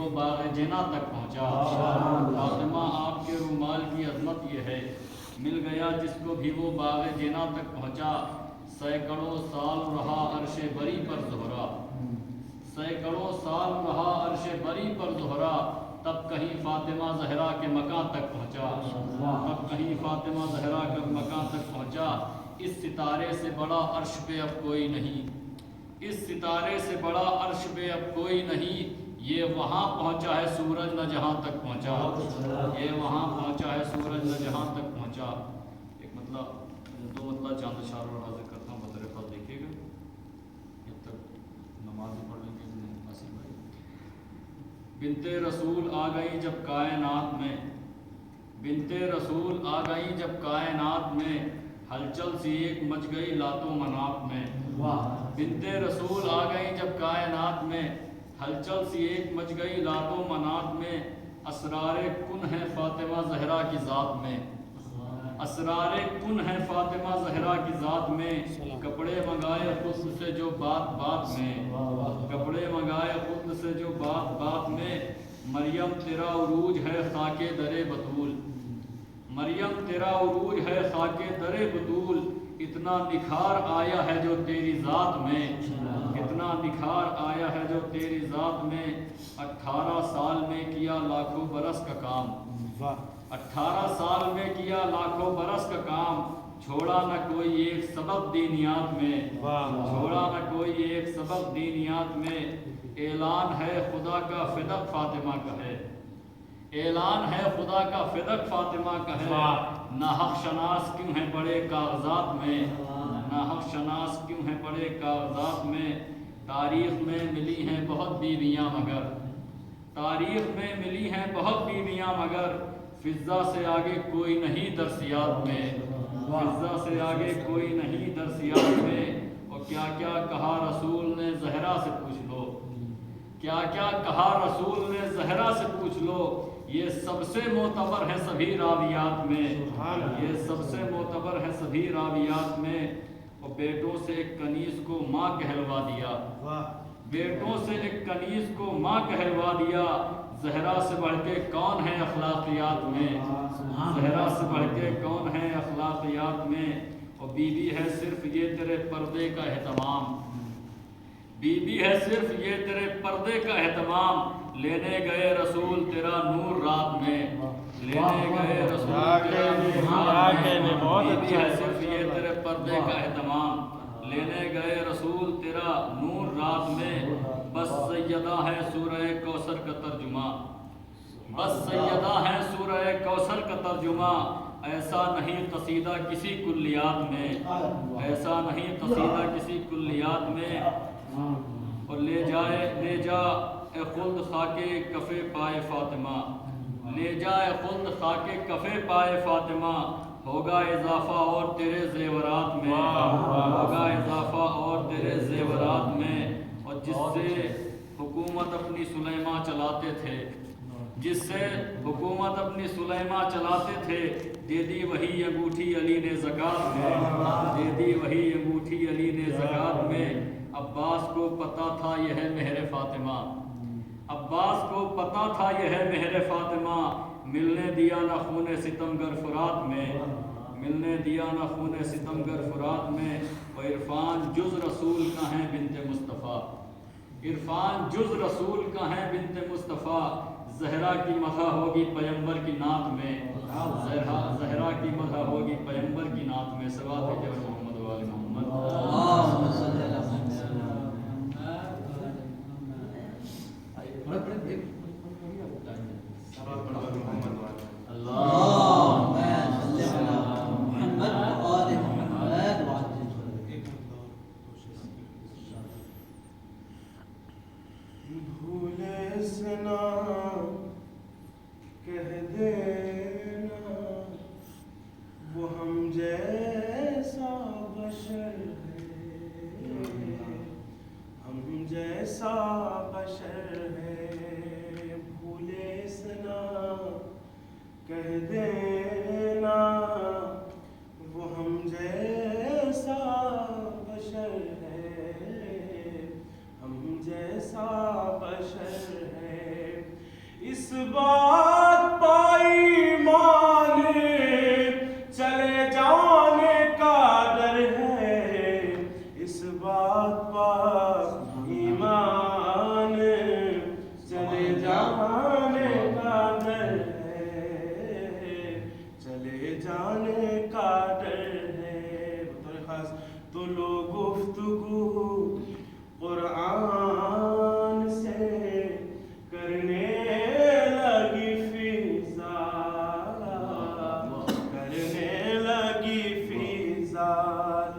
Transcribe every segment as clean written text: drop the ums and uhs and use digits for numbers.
وہ باغ جنا تک پہنچا۔ فاطمہ آپ کے رومال کی عظمت یہ ہے، مل گیا جس کو بھی وہ باغ جنا تک پہنچا۔ سینکڑوں سال رہا عرش بری پر زہرا، سینکڑوں سال رہا عرش بری پر زہرا، تب کہیں فاطمہ زہرا کے مکان تک پہنچا، تب کہیں فاطمہ زہرا کے مکان تک پہنچا۔ اس ستارے سے بڑا عرش پہ اب کوئی نہیں، اس ستارے سے بڑا عرش پہ اب کوئی نہیں، یہ وہاں پہنچا ہے سورج نہ جہاں تک پہنچا، یہ وہاں پہنچا ہے سورج نہ جہاں تک پہنچا۔ ایک مطلب دو مطلب چاند اشاروں اور حاضر کرتا ہوں، بطور خط دیکھیے گا جب تک نماز پڑھ لیں گے ناصر بھائی۔ بنت رسول آ گئی جب کائنات میں، بنت رسول آ گئی جب کائنات میں، ہلچل سی ایک مچ گئی لات و منات میں۔ بنت رسول آ گئی جب کائنات میں، ہلچل سی ایک مچ گئی لات و منات میں، اسرار کن ہے فاطمہ زہرا کی ذات میں، اسرار کن ہے فاطمہ زہرا کی ذات میں، کپڑے منگائے خود سے جو بات بات میں، کپڑے منگائے خود سے جو بات بات میں، مریم تیرا عروج ہے خاک در بطول، مریم تیرا عروج ہے خاک در بطول، اتنا نکھار آیا ہے جو تیری ذات میں، اتنا نکھار آیا ہے جو تیری ذات میں۔ 18 سال میں کیا لاکھوں برس کا کام، 18 سال میں کیا لاکھوں برس کا کام، چھوڑا نہ کوئی ایک سبب دینیات میں، چھوڑا نہ کوئی ایک سبب دینیات میں۔ اعلان ہے خدا کا فدق فاطمہ کا ہے، اعلان ہے خدا کا فدق فاطمہ کا ہے، نہ حق شناس کیوں ہیں بڑے کاغذات میں، نہ حق شناس کیوں ہیں بڑے کاغذات میں۔ تاریخ میں ملی ہیں بہت بیویاں مگر، تاریخ میں ملی ہیں بہت بیویاں مگر، فضا سے آگے کوئی نہیں درسیات میں، فضا سے آگے کوئی نہیں درسیات میں۔ اور کیا کیا کہا رسول نے زہرا سے پوچھ لو، کیا کیا کہا رسول نے زہرا سے پوچھ لو، یہ سب سے معتبر ہے سبھی راویات میں، یہ سب سے معتبر ہے سبھی راویات میں۔ اور بیٹوں سے ایک کنیز کو ماں کہلوا دیا، بیٹوں سے ایک کنیز کو ماں کہلوا دیا، زہرا سے بڑھ کے کون ہے اخلاقیات میں، زہرا سے بڑھ کے کون ہے اخلاقیات میں۔ اور بی بی ہے صرف یہ تیرے پردے کا اہتمام، بی بی ہے صرف یہ تیرے پردے کا اہتمام، لینے گئے رسول تیرا نور رات میں، لینے گئے رسول تیرا نور رات میں، بی بی ہے صرف یہ تیرے پردے کا اہتمام، لینے گئے رسول تیرا نور رات میں۔ بس سیدہ ہے سورہ کوثر کا ترجمہ، بس سیدہ ہے سورہ کوثر کا ترجمہ، ایسا نہیں قصیدہ کسی کلیات میں، ایسا نہیں قصیدہ کسی کلیات میں۔ اور لے جا اے خلد خاکے کفے پائے فاطمہ، لے جا اے خلد خاکے کفے پائے فاطمہ، ہوگا اضافہ اور تیرے زیورات میں، ہوگا اضافہ اور تیرے زیورات میں۔ اور جس سے حکومت اپنی سلیماں چلاتے تھے، جس سے حکومت اپنی سلیماں چلاتے تھے، دے دی وہی انگوٹھی علی نے زکات میں، دے دی وہی انگوٹھی علی نے زکات میں۔ عباس کو پتہ تھا یہ ہے مہر فاطمہ، عباس کو پتہ تھا یہ ہے مہر فاطمہ، ملنے دیا نہ خون ستمگر فرات میں، ملنے دیا نہ خون ستمگر فرات میں۔ اور عرفان جز رسول کا ہے بنت مصطفیٰ، عرفان جز رسول کا ہے بنت مصطفیٰ، زہرا کی مدح ہوگی پیمبر کی نعت میں، زہرا کی مدح ہوگی پیمبر کی نعت میں۔ صلوات ہے محمد و آل محمد، اللہم صلی علی محمد۔ بھولے سے نہ کہہ دینا وہ ہم جیسا بشر ہے، ہم جیسا بشر ہے، بھولے سے نہ کہہ دینا وہ ہم جیسا بشر ہے، ہم جیسا بشر ہے، اس بات پائی مانے چلے جانے کا ڈر ہے، اس بات پا ایمان چلے جانے کا ڈر ہے، چلے جانے کا ڈر ہے۔ بطور خاص تو لوگ گفتگو قرآن سے کرنے لگی فضا، کرنے لگی فضا،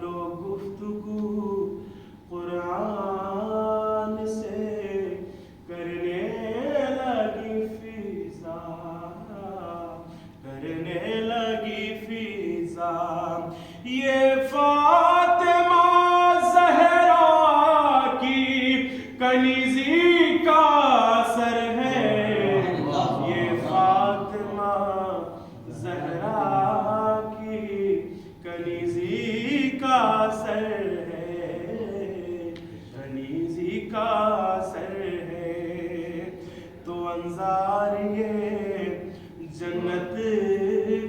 لوگ گفتگو قرآن سے کرنے لگی فضا، کرنے لگی فضا۔ یہ فاطمہ زہرا کی کنیزی کا سر ہے، یہ فاطمہ زہرا کی کنیزی کا سر ہے، کنیزی کا سر ہے۔ تو انظار یہ جنت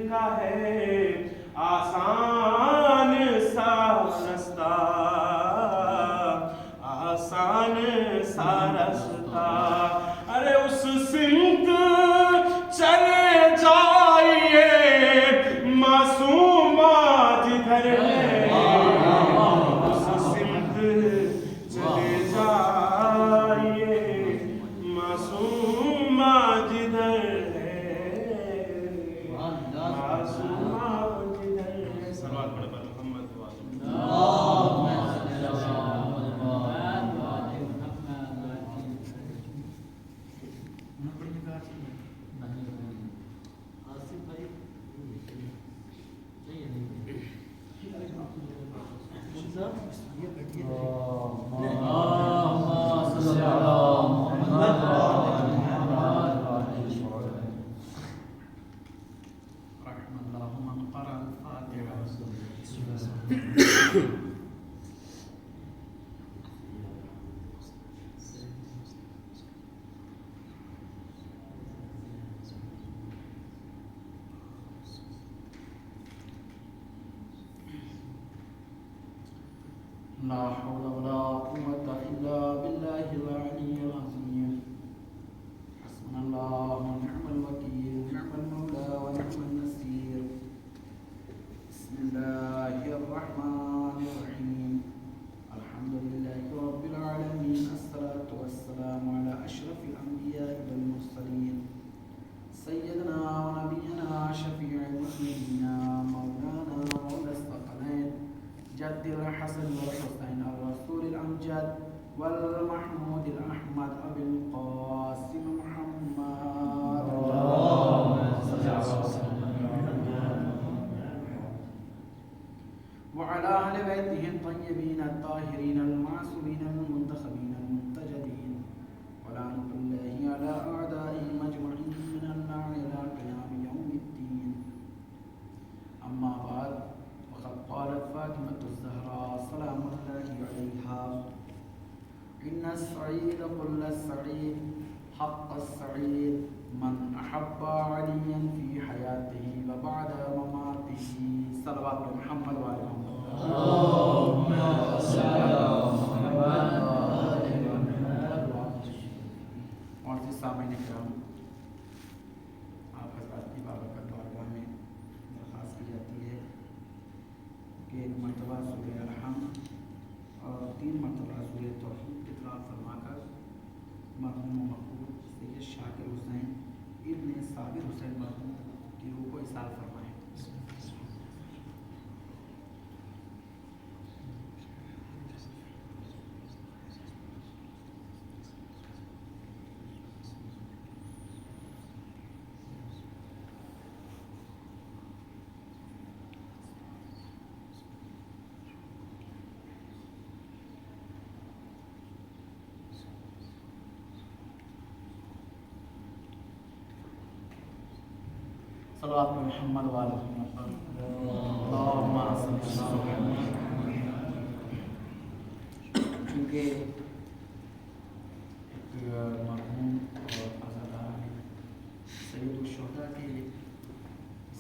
کا ہے آسان سا رستہ، آسان سا رستہ۔ ارے اس سمت چلے جائیے معصومہ جدھر ہے، اس سمت چلے جائیے معصومہ جدھر ہے، معصومہ جدھر ہے۔ صلوات پڑھ پر محمد وآلہ۔ لا حول ولا قوة إلا بالله العلي العظيم. حسبنا الله ونعم الوكيل، نعم المولى ونعم النصير. بسم الله الرحمن الرحيم. الحمد لله رب العالمين، الصلاة والسلام على أشرف الأنبياء والمرسلين، سيدنا ونبينا شفيع المسلمين مولانا مولى الثقلين جد الحسن والحسين الرسول الأمجد والمحمود الأحمد أبي القاسم محمد وعلى أهل بيته الطيبين الطاهرين المعصومين المنتخبين المنتجبين، ولعنة الله على أعدائهم أجمعين من النار إلى قيام يوم الدين. أما بعد، وقد قالت فاطمة الزهراء سلام الله عليها: إن السعيد كل السعيد حق السعيد من أحب عليا في حياته وبعد مماته. صلوات محمد وآل محمد. اللهم صل على محمد وآل محمد. معزز سامعین کرام، آپ حضرات کی بابرکت بارگاہ میں درخواست کی جاتی ہے کہ ایک مرتبہ سورہ الحمد اور 3 مرتبہ سورہ توحید کی تلاوت فرما کر مرحوم و مقبول سید شاکر حسین ابن صابر حسین مرحوم کی روح کو اصال فرمائیں۔ صلوات محمد وآل محمد. اللهم صل على محمد. چونکہ ایک مرحوم اور عزادار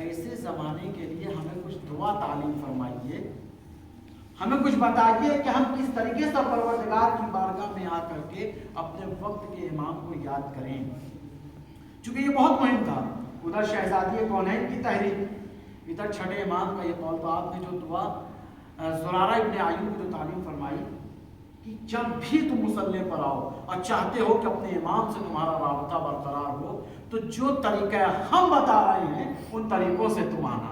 ایسے زمانے کے لیے ہمیں کچھ دعا تعلیم فرمائیے، ہمیں کچھ بتائیے کہ ہم کس طریقے سے پروردگار کی بارگاہ میں آ کر کے اپنے وقت کے امام کو یاد کریں، چونکہ یہ بہت مہم تھا۔ ادھر شہزادی کونین کی تحریک، ادھر چھٹے امام کا یہ قول، تو آپ نے جو دعا زرارہ ابن ایوب کی جو تعلیم فرمائی کہ جب بھی تم مصلی پر آؤ اور چاہتے ہو کہ اپنے امام سے تمہارا رابطہ برقرار ہو تو جو طریقہ ہم بتا رہے ہیں ان طریقوں سے تم آنا،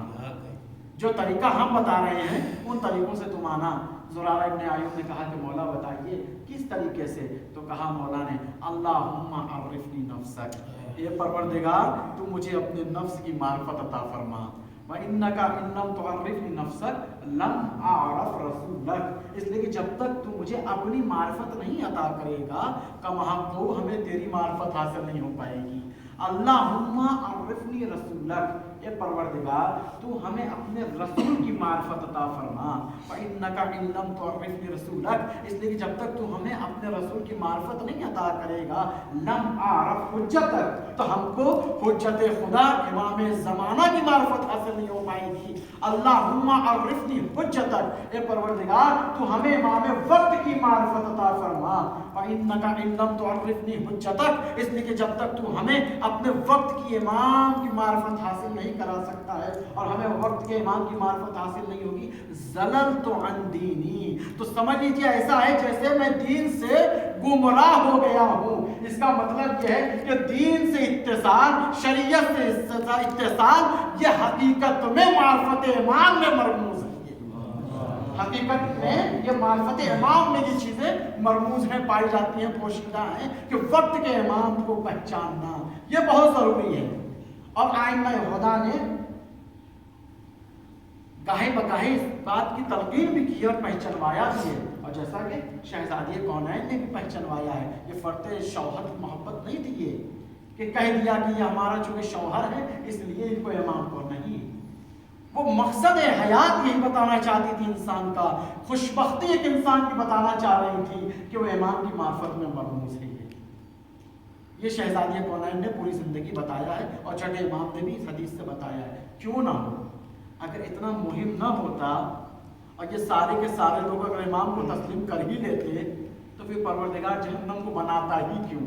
جو طریقہ ہم بتا رہے ہیں ان طریقوں سے تم آنا۔ زرارہ ابن ایوب نے کہا کہ مولا بتائیے کس طریقے سے؟ تو کہا مولا نے اللہم عرفنی نفسک، اے پروردگار تو مجھے اپنے نفس کی معرفت عطا فرما، وَإِنَّكَ إِن لَّمْ تُعَرِّفْنِي نَفْسَكَ لَمْ أَعْرَفْ رَسُولَكَ، اس لیے کہ جب تک تو مجھے اپنی معرفت نہیں عطا کرے گا کما تو ہمیں تیری معرفت حاصل نہیں ہو پائے گی۔ اللہم عرفنی رسولک، اے پروردگار تو ہمیں اپنے رسول کی معرفت عطا فرما، فإنک إن لم تعرفنی رسولک، اس لیے کہ جب تک تو ہمیں اپنے رسول کی معرفت نہیں عطا کرے گا لم اعرف حجتک، تو ہم کو حجت خدا امام زمانہ کی معرفت حاصل نہیں ہو پائے گی۔ اللہم عرفنی حجتک، اے پروردگار تو ہمیں امام وقت کی معرفت عطا فرما، فإنک إن لم تعرفنی حجتک، اس لیے کہ جب تک تو ہمیں اپنے وقت کی امام کی معرفت حاصل نہیں کرا سکتا ہے اور ہمیں وقت کے امام کی معرفت حاصل نہیں ہوگی، زللت عن دینی، تو سمجھ لیجیے ایسا ہے جیسے میں دین سے گمراہ ہو گیا ہوں۔ اس کا مطلب یہ ہے کہ دین سے اتصال، شریعت سے اتصال، یہ حقیقت میں معرفت امام میں مرموز ہے۔ حقیقت میں یہ معرفت امام میں یہ چیزیں مرموز ہیں، پائی جاتی ہیں، پوشیدہ ہیں کہ وقت کے امام کو پہچاننا یہ بہت ضروری ہے۔ اور ائمہ ہدیٰ نے گاہے بگاہے اس بات کی تلقین بھی کی اور پہچنوایا بھی ہے، اور جیسا کہ شہزادی کونین نے بھی پہچنوایا ہے، یہ فرط شوہر محبت نہیں تھی یہ کہ کہہ دیا کہ یہ ہمارا چونکہ شوہر ہے اس لیے ان کو امام کو نہیں، وہ مقصد حیات یہی بتانا چاہتی تھی انسان کا، خوشبختی ایک انسان کی بتانا چاہ رہی تھی کہ وہ امام کی معرفت میں مرموز ہے۔ یہ شہزادی کونین نے پوری زندگی بتایا ہے اور چھٹے امام نے بھی اس حدیث سے بتایا ہے۔ کیوں نہ ہو، اگر اتنا مہم نہ ہوتا اور یہ سارے کے سارے لوگ اگر امام کو تسلیم کر ہی لیتے تو پھر پروردگار جہنم کو بناتا ہی کیوں؟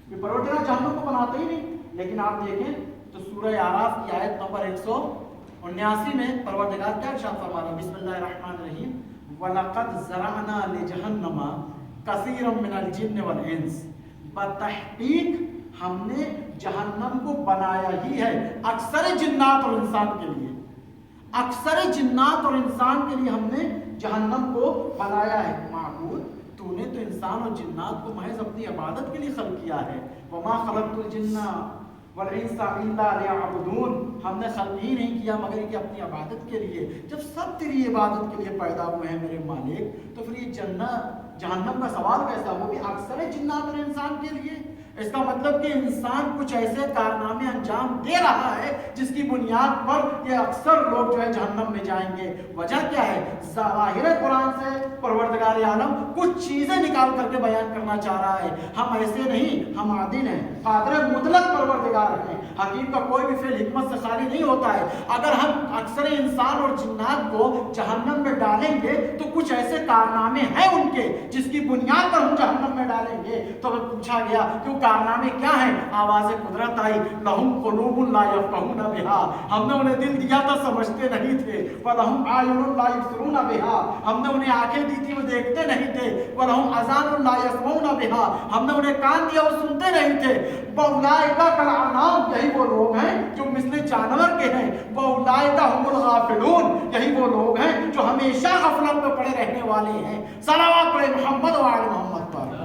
پھر پروردگار جہنم کو بناتا ہی نہیں۔ لیکن آپ دیکھیں تو سورہ اعراف کی آیت نمبر 179 میں پروردگار کیا ارشاد فرما رہا ہے؟ بسم اللہ الرحمن الرحیم، وَلَقَدْ زَرَعْنَا لِجَهَنَّمَ كَثِيرًا مِنَ الْجِنِّ وَالْإِنسِ، بتحقیق ہم نے جہنم کو بنایا ہی ہے اکثر جنات اور انسان کے لیے، اکثر جنات اور انسان کے لیے ہم نے جہنم کو بنایا ہے۔ معبود تو نے تو انسان اور جنات کو محض اپنی عبادت کے لیے خلق کیا ہے، وَمَا خَلَقْتُ الْجِنَّ وَالْإِنسَ إِلَّا لِيَعْبُدُونَ، ہم نے خلق ہی نہیں کیا مگر کہ اپنی عبادت کے لیے۔ جب سب تیری عبادت کے لیے پیدا ہوئے ہیں میرے مالک تو پھر یہ جہنم کا سوال کیسا؟ وہ بھی اکثر جنات اور انسان کے لیے۔ اس کا مطلب کہ انسان کچھ ایسے کارنامے انجام دے رہا ہے جس کی بنیاد پر یہ اکثر لوگ جو ہے جہنم میں جائیں گے۔ وجہ کیا ہے؟ ظاہر قرآن سے پروردگار عالم کچھ چیزیں نکال کر کے بیان کرنا چاہ رہا ہے۔ ہم ایسے نہیں، ہم عادل ہیں، قادر مطلق پروردگار ہیں، حکیم کا کوئی بھی فعل حکمت سے خالی نہیں ہوتا ہے۔ اگر ہم اکثر انسان اور جنات کو جہنم میں ڈالیں گے تو کچھ ایسے کارنامے ہیں ان کے جس کی بنیاد پر ہم جہنم میں ڈالیں گے۔ تو پوچھا گیا کہ کارنامے کیا ہیں؟ آواز قدرت آئی، لہم قلوب لا یفقہون بہا، ہم نے انہیں دل دیا تھا سمجھتے نہیں تھے، وَلَهُمْ أَعْیُنٌ لَا يُبْصِرُونَ بِهَا، ہم نے انہیں آنکھیں دی تھی وہ دیکھتے نہیں تھے، وَلَهُمْ آذَانٌ لَا يَسْمَعُونَ بِهَا، ہم نے انہیں کان دیا وہ سنتے نہیں تھے، وَأُولَٰئِکَ كَالْأَنْعَامِ، یہی وہ لوگ ہیں جو مثل جانور کے ہیں، وَأُولَٰئِکَ هُمُ الْغَافِلُونَ، یہی وہ لوگ ہیں جو ہمیشہ غفلت میں پڑے رہنے والے ہیں۔ صلوات پڑھیں محمد و آل محمد پر۔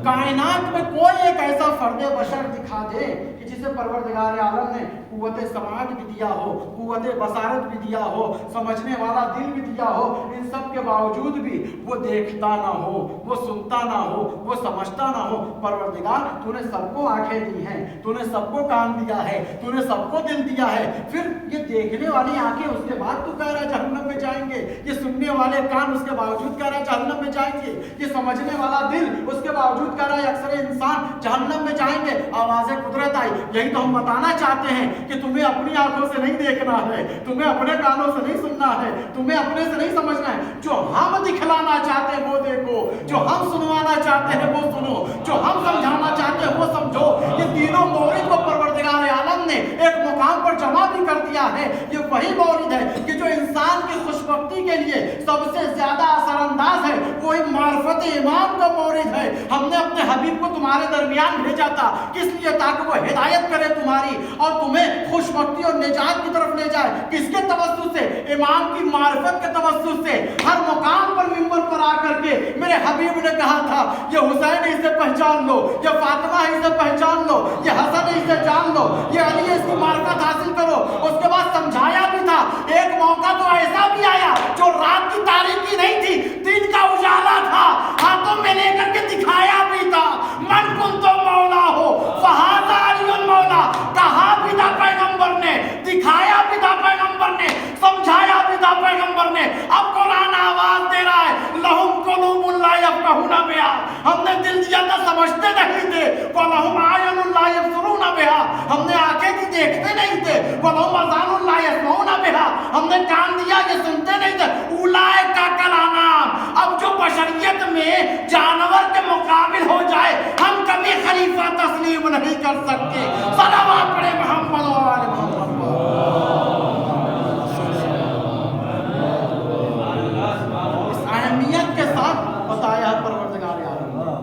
کائنات میں کوئی ایک ایسا فرد بشر دکھا دے کہ جسے پروردگار عالم نے قوت سماعت بھی دیا ہو, قوت بصارت بھی دیا ہو, سمجھنے والا دل بھی دیا ہو, ان سب کے باوجود بھی وہ دیکھتا نہ ہو, وہ سنتا نہ ہو, وہ سمجھتا نہ ہو. پروردگار تو نے سب کو آنکھیں دی ہیں, تو نے سب کو کان دیا ہے, تو نے سب کو دل دیا ہے, پھر یہ دیکھنے والی آنکھیں اس کے بعد تو کہہ رہا ہے جہنم میں جائیں گے, یہ سننے والے کان اس کے باوجود کہہ رہا ہے جہنم میں جائیں گے, یہ سمجھنے والا دل اس کے باوجود کہہ رہا ہے اکثر انسان جہنم میں جائیں گے. آواز قدرت آئی. یہی تو ہم بتانا چاہتے ہیں کہ تمہیں اپنی آنکھوں سے نہیں دیکھنا ہے, تمہیں اپنے کانوں سے نہیں سننا ہے, تمہیں اپنے سے نہیں سمجھنا ہے. جو ہم دکھلانا چاہتے ہیں وہ دیکھو, جو ہم سنوانا چاہتے ہیں وہ سنو, جو ہم سمجھانا چاہتے ہیں وہ سمجھو. یہ تینوں مورد کو پروردگار عالم نے ایک مقام پر جمع بھی کر دیا ہے. یہ وہی مورد ہے کہ جو انسان کی خوشبختی کے لیے سب سے زیادہ اثر انداز ہے, وہی معرفت امام کا مورد ہے. ہم نے اپنے حبیب کو تمہارے درمیان بھیجا تھا, کس لیے؟ تاکہ وہ ہدایت کرے تمہاری اور تمہیں خوشبختی اور نجات کی طرف لے جائے. کس کے توسط سے؟ امام کی معرفت کے توسط سے. ہر مقام پر منبر پر آ کر کے میرے حبیب نے کہا تھا یہ حسین اسے پہچان لو, یہ فاطمہ اسے پہچان لو, یہ حسن اسے جان لو, یہ علی اس کی معرفت حاصل کرو. اس کے بعد سمجھایا بھی تھا. ایک موقع تو ایسا بھی آیا جو رات کی تاریکی نہیں تھی, دن کا اجالا تھا, ہاتھوں میں لے کر کے دکھایا بھی تھا. من کنتو مولا ہو فہذا علی المولا. کہا بھی تھا پیغمبر نے, دکھایا بھی تھا پیغمبر نے, سمجھایا بھی تھا پیغمبر نے. اب قرآن آواز دے رہا ہے لہم قلوب لا یفقہون بہا. ہم نے دل دیا تھا سمجھتے نہیں تھے. وَلَهُمْ أَعْیُنٌ لَا يَبْصِرُونَ بِهَا. ہم نے آنکھیں کی دیکھتے نہیں تھے. وَلَهُمْ آذَانٌ لَا يَسْمَعُونَ بِهَا. ہم نے کان دیا یہ سنتے نہیں تھے. اولئک کالانعام. اب جو بشریت میں جانور کے مقابل ہو جائے ہم کبھی خلیفہ تسلیم نہیں کر سکتے. صلوات پڑھے محمد و آل محمد. اس اہمیت کے ساتھ بتایا ہے پروردگار عالم نے,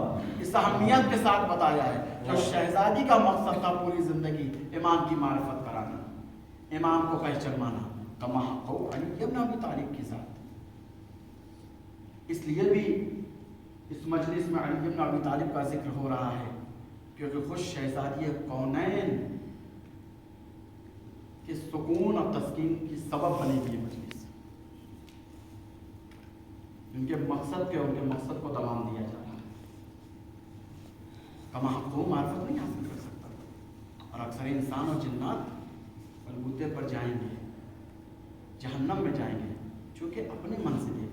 اس اہمیت کے ساتھ بتایا ہے. جو شہزادی کا مقصد تھا پوری زندگی امام کی معرفت کرانا, امام کو پہچانوانا, کما حق علی ابن ابی طالب کے ساتھ. اس لیے بھی اس مجلس میں علی ابن ابی طالب کا ذکر ہو رہا ہے کیونکہ خود شہزادی کونین کے سکون اور تسکین کی سبب بنی ہوئی مجلس. ان کے مقصد کو دوام دیا جا رہا ہے. کما حق معرفت نہیں حاصل کر سکتا, اور اکثر انسان اور جنات بلبوتے پر جائیں گے, جہنم میں جائیں گے, چونکہ اپنے من سے دیکھ.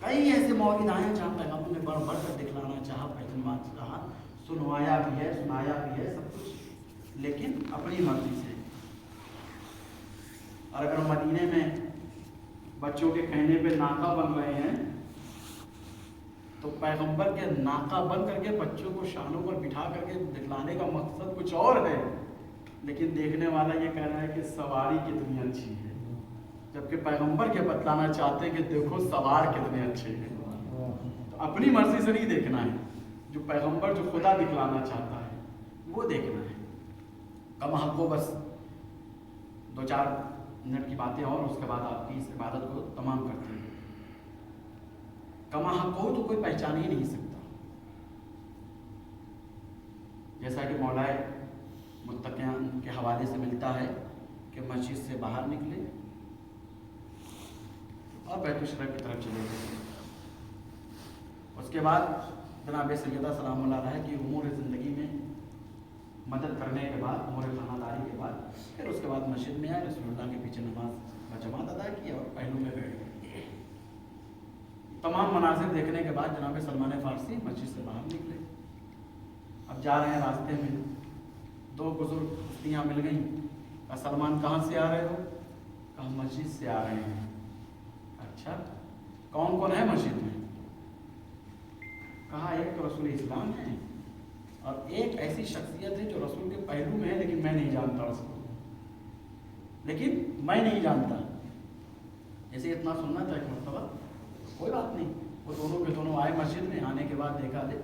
کئی ایسے موقع آئے جہاں پیغمبر نے بڑھ بڑھ کر دکھلانا چاہا, پہچاننا چاہا, سنوایا بھی ہے, سنایا بھی ہے, سب کچھ, لیکن اپنی مرضی سے. اور اگر مدینے میں بچوں کے کہنے پہ ناکہ بن رہے ہیں تو پیغمبر کے ناکہ بن کر کے بچوں کو شانوں پر بٹھا کر کے دکھلانے کا مقصد کچھ اور ہے, لیکن دیکھنے والا یہ کہہ رہا ہے کہ سواری کتنی اچھی ہے, جبکہ پیغمبر کے بتلانا چاہتے ہیں کہ دیکھو سوار کتنے اچھے ہیں. تو اپنی مرضی سے نہیں دیکھنا ہے, جو پیغمبر جو خدا دکھلانا چاہتا ہے وہ دیکھنا ہے. کم حق کو بس 2-4 منٹ کی باتیں اور اس کے بعد آپ کی اس عبادت کو تمام کرتے ہیں. کما حق کو تو کوئی پہچان ہی نہیں سکتا. جیسا کہ مولائے متقیان کے حوالے سے ملتا ہے کہ مسجد سے باہر نکلے اور بیت الشریف کی طرف چلے گئے. اس کے بعد جناب سیدہ سلام اللہ علیہ کی امور زندگی میں مدد کرنے کے بعد, امور خانہ داری کے بعد, پھر اس کے بعد مسجد میں آئے, رسول اللہ کے پیچھے نماز کا جماعت ادا کیا اور پہلو میں بیٹھ گئے. تمام مناظر دیکھنے کے بعد جناب سلمان فارسی مسجد سے باہر نکلے. اب جا رہے ہیں, راستے میں 2 بزرگ ہستیاں مل گئیں. کہا سلمان کہاں سے آ رہے ہو؟ کہا مسجد سے آ رہے ہیں. اچھا کون کون ہے مسجد میں؟ کہا ایک تو رسول اسلام ہے اور ایک ایسی شخصیت ہے جو رسول کے پہلو میں ہے لیکن میں نہیں جانتا اس کو, لیکن میں نہیں جانتا. ایسے اتنا سننا تھا ایک مرتبہ, کوئی بات نہیں. وہ دونوں کے دونوں آئے مسجد میں. آنے کے بعد دیکھا دے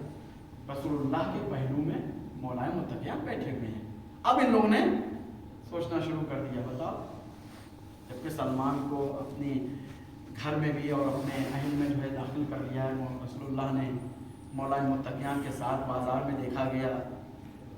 رسول اللہ کے پہلو میں مولائے متقیان بیٹھے ہوئے ہیں. اب ان لوگوں نے سوچنا شروع کر دیا, بتاؤ جبکہ سلمان کو اپنی گھر میں بھی اور اپنے اہل میں جو ہے داخل کر لیا ہے, رسول اللہ نے مولائے متقیان کے ساتھ بازار میں دیکھا گیا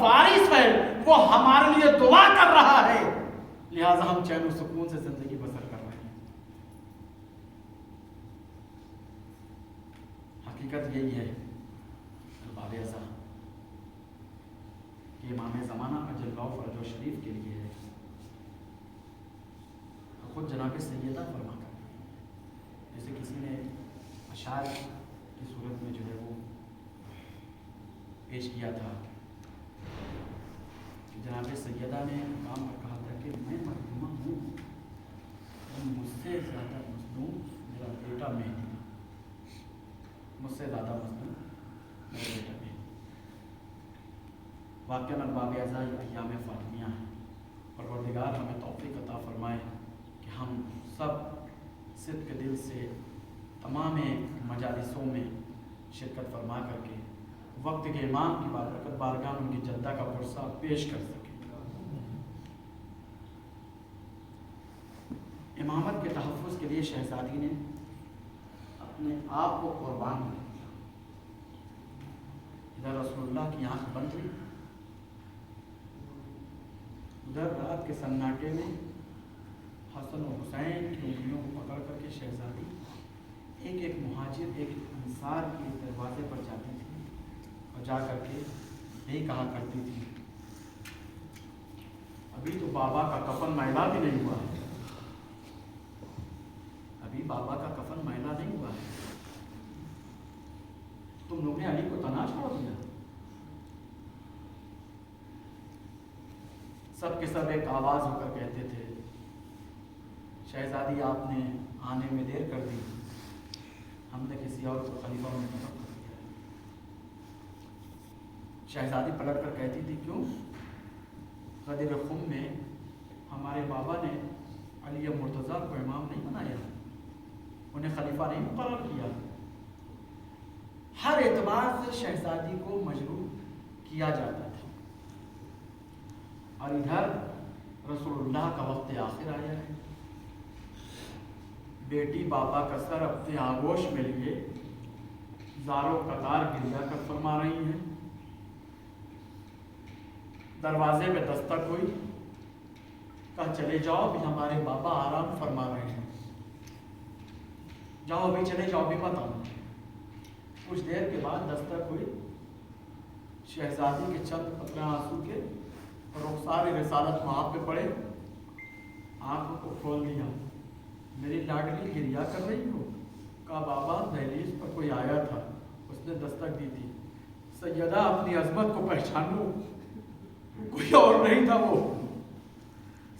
وارث ہے وہ ہمارے لیے دعا کر رہا ہے، لہٰذا ہم چین و سکون سے زندگی بسر کر رہے ہیں۔ حقیقت یہی ہے الباب ازا کہ امام زمانہ اجل اللہ فرج و شریف کے لیے ہے، خود جناب سیدہ فرما کر جیسے کسی نے اشعار کی صورت میں جو ہے وہ پیش کیا تھا کہ جناب سیدہ نے مقام پر کہا تھا کہ میں مظلومہ ہوں، مجھ سے زیادہ مظلوم میرا بیٹا مہدی، مجھ سے زیادہ مظلوم میرا بیٹا مہدی۔ واقعاً الباب ازا یہ ایام فاطمیہ ہیں، پروردگار ہمیں توفیق عطا فرمائے کہ ہم سب صدق دل سے تمام مجالسوں میں شرکت فرما کر کے وقت کے امام کی بابرکت بارگاہ ان کی جدہ کا پرسہ پیش کر سکیں۔ امامت کے تحفظ کے لیے شہزادی نے اپنے آپ کو قربان کر دیا۔ ادھر رسول اللہ کی آنکھ بند ہوئی، ادھر رات کے سناٹے میں حسن و حسین کی انگلیوں کو پکڑ کر کے شہزادی ایک ایک مہاجر ایک انصار کے دروازے پر جاتی تھی اور جا کر کے یہی کہا کرتی تھی ابھی تو بابا کا کفن میلا بھی نہیں ہوا ہے، ابھی بابا کا کفن میلا نہیں ہوا ہے، تم لوگوں نے علی کو تنہا چھوڑ دیا۔ سب کے سب ایک آواز ہو کر کہتے تھے شہزادی آپ نے آنے میں دیر کر دی، ہم نے کسی اور کو خلیفہ منتخب کر دیا۔ شہزادی پلٹ کر کہتی تھی کیوں؟ غدیر خم میں ہمارے بابا نے علی مرتضیٰ کو امام نہیں بنایا، انہیں خلیفہ نہیں مقرر کیا۔ ہر اعتبار سے شہزادی کو مجروح کیا جاتا تھا، اور ادھر رسول اللہ کا وقت آخر آیا ہے، بیٹی بابا کا سر اپنے آغوش میں لیے زاروں قطار گریا کر فرما رہی ہیں۔ دروازے میں دستک ہوئی، کہا چلے جاؤ بھی ہمارے بابا آرام فرما رہے ہیں، جاؤ بھی چلے جاؤ بھی مت آنا۔ کچھ دیر کے بعد دستک ہوئی، شہزادی کے چند قطرے آنسو کے رخسار رسالت وہاں پہ پڑے، آنکھوں کو کھول دیا، میری لاڈلی گریا کر رہی ہو؟ کہا بابا دہلیز پر کوئی آیا تھا، اس نے دستک دی تھی۔ سیدہ اپنی عظمت کو پہچانو، کوئی اور نہیں تھا، وہ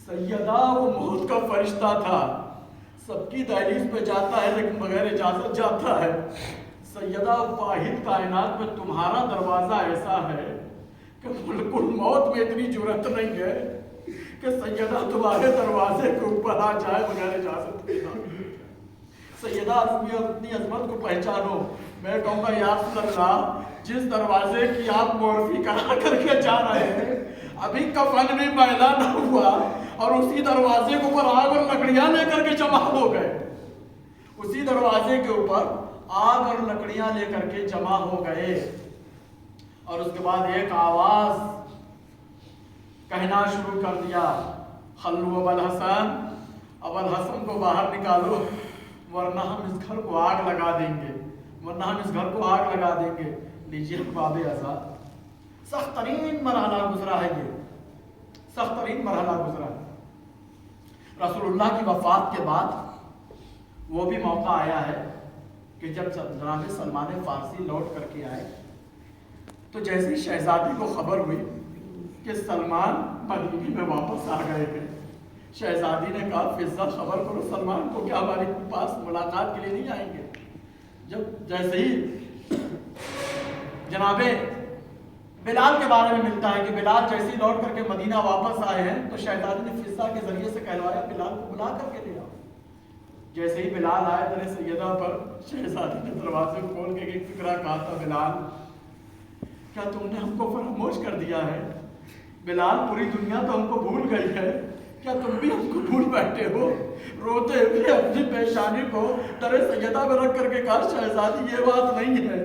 سیدہ وہ موت کا فرشتہ تھا، سب کی دہلیز پہ جاتا ہے لیکن بغیر اجازت جاتا ہے۔ سیدہ واحد کائنات میں تمہارا دروازہ ایسا ہے کہ ملک الموت میں اتنی جرأت نہیں ہے کہ سیدہ تمہارے دروازے کے اوپر آ جائے بغیر اجازت کے۔ سیدہ اپنی عظمت کو پہچانو۔ میں کہوں گا یا رسول اللہ، جس دروازے کی آپ معرفی کرا کر کے جا رہے ہیں ابھی کفن بھی میلا نہ ہوا، اور اسی دروازے کے اوپر آگ اور لکڑیاں لے کر کے جمع ہو گئے، اسی دروازے کے اوپر آگ اور لکڑیاں لے کر کے جمع ہو گئے، اور اس کے بعد ایک آواز کہنا شروع کر دیا، خلو ابوالحسن، ابوالحسن کو باہر نکالو ورنہ ہم اس گھر کو آگ لگا دیں گے، ورنہ ہم اس گھر کو آگ لگا دیں گے۔ لیجیے باب ازا، سخت ترین مرحلہ گزرا ہے، یہ سخت ترین مرحلہ گزرا ہے۔ رسول اللہ کی وفات کے بعد وہ بھی موقع آیا ہے کہ جب جناب سلمان فارسی لوٹ کر کے آئے تو جیسی شہزادی کو خبر ہوئی کہ سلمان مدینے میں واپس آ گئے ہیں، شہزادی نے کہا فضہ خبر کرو سلمان کو کہ ہمارے پاس ملاقات کے لیے نہیں آئیں گے۔ جیسے ہی جناب بلال کے بارے میں ملتا ہے کہ بلال جیسے ہی لوٹ کر کے مدینہ واپس آئے ہیں تو شہزادی نے فضہ کے ذریعے سے کہلوایا بلال کو بلا کر کے لے آؤ۔ جیسے ہی بلال آئے در سیدہ پر، شہزادی نے دروازے کو کھول کے ایک فکرہ کہا تھا، بلال کیا تم نے ہم کو فراموش کر دیا ہے؟ بلال پوری دنیا تو ہم کو بھول گئی ہے، کیا تم بھی ہم کو بھول بیٹھے ہو؟ روتے ہوئے اپنی پیشانی کو در سیدہ میں رکھ کر کے کہا شہزادی یہ بات نہیں ہے،